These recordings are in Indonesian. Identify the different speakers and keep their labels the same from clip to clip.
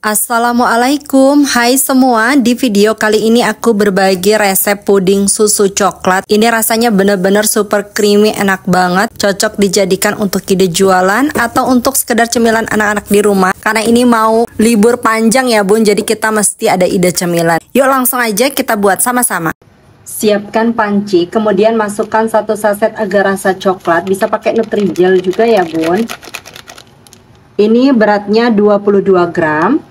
Speaker 1: Assalamualaikum, hai semua. Di video kali ini aku berbagi resep puding susu coklat. Ini rasanya bener-bener super creamy, enak banget. Cocok dijadikan untuk ide jualan atau untuk sekedar cemilan anak-anak di rumah. Karena ini mau libur panjang ya bun, jadi kita mesti ada ide cemilan. Yuk langsung aja kita buat sama-sama. Siapkan panci, kemudian masukkan 1 saset agar rasa coklat. Bisa pakai Nutrijel juga ya bun. Ini beratnya 22 gram.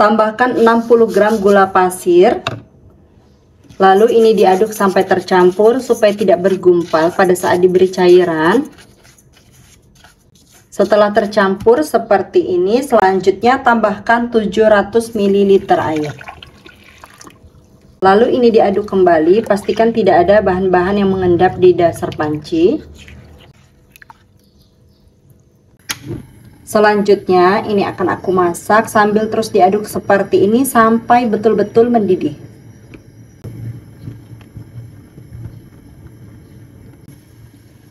Speaker 1: Tambahkan 60 gram gula pasir. Lalu ini diaduk sampai tercampur supaya tidak bergumpal pada saat diberi cairan. Setelah tercampur seperti ini, selanjutnya tambahkan 700 ml air. Lalu ini diaduk kembali, pastikan tidak ada bahan-bahan yang mengendap di dasar panci. Selanjutnya ini akan aku masak sambil terus diaduk seperti ini sampai betul-betul mendidih.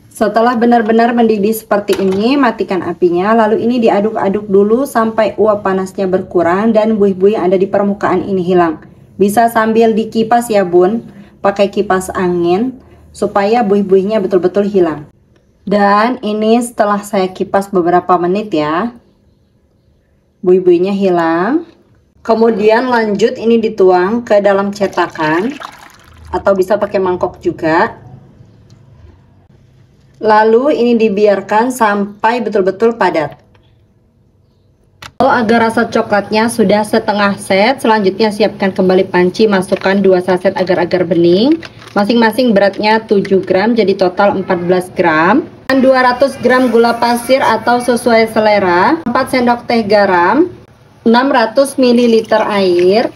Speaker 1: Setelah benar-benar mendidih seperti ini, matikan apinya. Lalu ini diaduk-aduk dulu sampai uap panasnya berkurang dan buih-buih yang ada di permukaan ini hilang. Bisa sambil dikipas ya bun, pakai kipas angin supaya buih-buihnya betul-betul hilang. Dan ini setelah saya kipas beberapa menit ya, buih-buihnya hilang. Kemudian lanjut ini dituang ke dalam cetakan atau bisa pakai mangkok juga. Lalu ini dibiarkan sampai betul-betul padat. Kalau agar rasa coklatnya sudah setengah set, selanjutnya siapkan kembali panci, masukkan 2 saset agar-agar bening. Masing-masing beratnya 7 gram, jadi total 14 gram. Dan 200 gram gula pasir atau sesuai selera, 4 sendok teh garam, 600 ml air,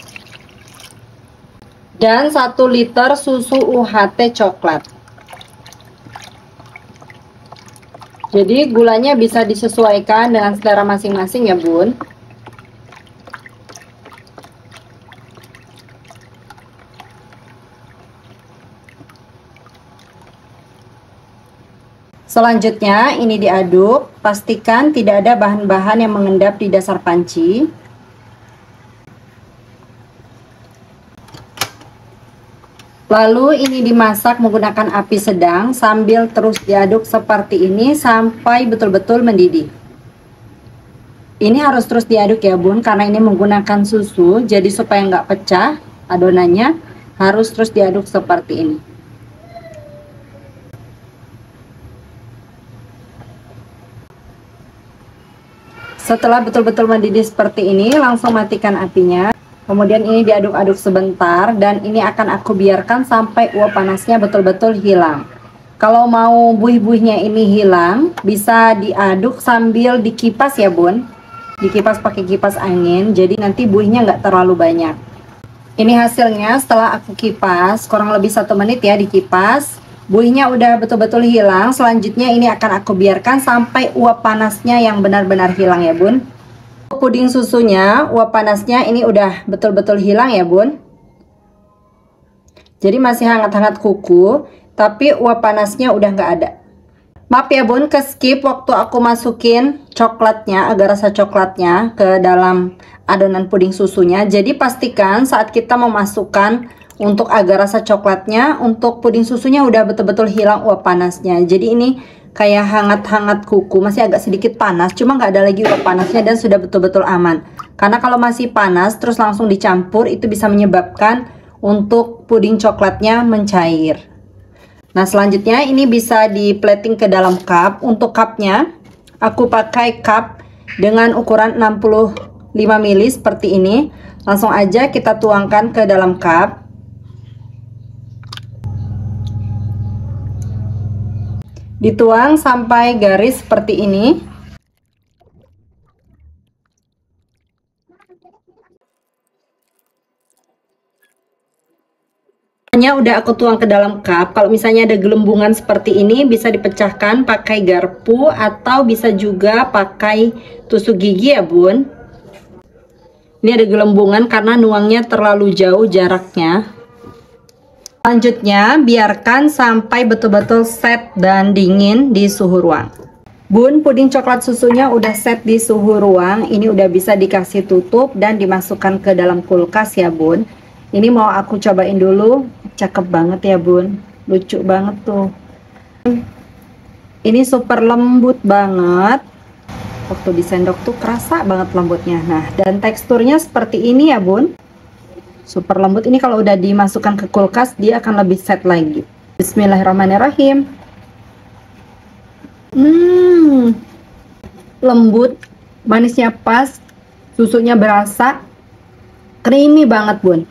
Speaker 1: dan 1 liter susu UHT coklat. Jadi gulanya bisa disesuaikan dengan selera masing-masing ya bun. Selanjutnya ini diaduk, pastikan tidak ada bahan-bahan yang mengendap di dasar panci. Lalu ini dimasak menggunakan api sedang sambil terus diaduk seperti ini sampai betul-betul mendidih. Ini harus terus diaduk ya bun, karena ini menggunakan susu, jadi supaya nggak pecah adonannya harus terus diaduk seperti ini. Setelah betul-betul mendidih seperti ini, langsung matikan apinya. Kemudian ini diaduk-aduk sebentar dan ini akan aku biarkan sampai uap panasnya betul-betul hilang. Kalau mau buih-buihnya ini hilang, bisa diaduk sambil dikipas ya bun. Dikipas pakai kipas angin, jadi nanti buihnya nggak terlalu banyak. Ini hasilnya setelah aku kipas, kurang lebih 1 menit ya dikipas. Buihnya udah betul-betul hilang. Selanjutnya ini akan aku biarkan sampai uap panasnya yang benar-benar hilang ya bun. Puding susunya, uap panasnya ini udah betul-betul hilang ya bun. Jadi masih hangat-hangat kuku, tapi uap panasnya udah nggak ada. Maaf ya bun, ke skip waktu aku masukin coklatnya, agar rasa coklatnya ke dalam adonan puding susunya. Jadi pastikan saat kita memasukkan untuk agar rasa coklatnya, untuk puding susunya udah betul-betul hilang uap panasnya. Jadi ini kayak hangat-hangat kuku, masih agak sedikit panas, cuma nggak ada lagi uap panasnya dan sudah betul-betul aman. Karena kalau masih panas terus langsung dicampur, itu bisa menyebabkan untuk puding coklatnya mencair. Nah selanjutnya ini bisa di plating ke dalam cup. Untuk cupnya aku pakai cup dengan ukuran 65 ml seperti ini. Langsung aja kita tuangkan ke dalam cup. Dituang sampai garis seperti ini. Udah aku tuang ke dalam cup. Kalau misalnya ada gelembungan seperti ini, bisa dipecahkan pakai garpu atau bisa juga pakai tusuk gigi ya bun. Ini ada gelembungan karena nuangnya terlalu jauh jaraknya. Selanjutnya biarkan sampai betul-betul set dan dingin di suhu ruang. Bun, puding coklat susunya udah set di suhu ruang. Ini udah bisa dikasih tutup dan dimasukkan ke dalam kulkas ya bun. Ini mau aku cobain dulu. Cakep banget ya bun, lucu banget tuh. Ini super lembut banget. Waktu disendok tuh kerasa banget lembutnya. Nah, dan teksturnya seperti ini ya bun. Super lembut. Ini kalau udah dimasukkan ke kulkas dia akan lebih set lagi. Bismillahirrahmanirrahim. Lembut, manisnya pas, susunya berasa, creamy banget bun.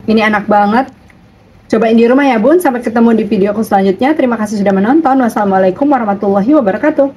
Speaker 1: Ini enak banget. Cobain di rumah ya bun. Sampai ketemu di videoku selanjutnya. Terima kasih sudah menonton. Wassalamualaikum warahmatullahi wabarakatuh.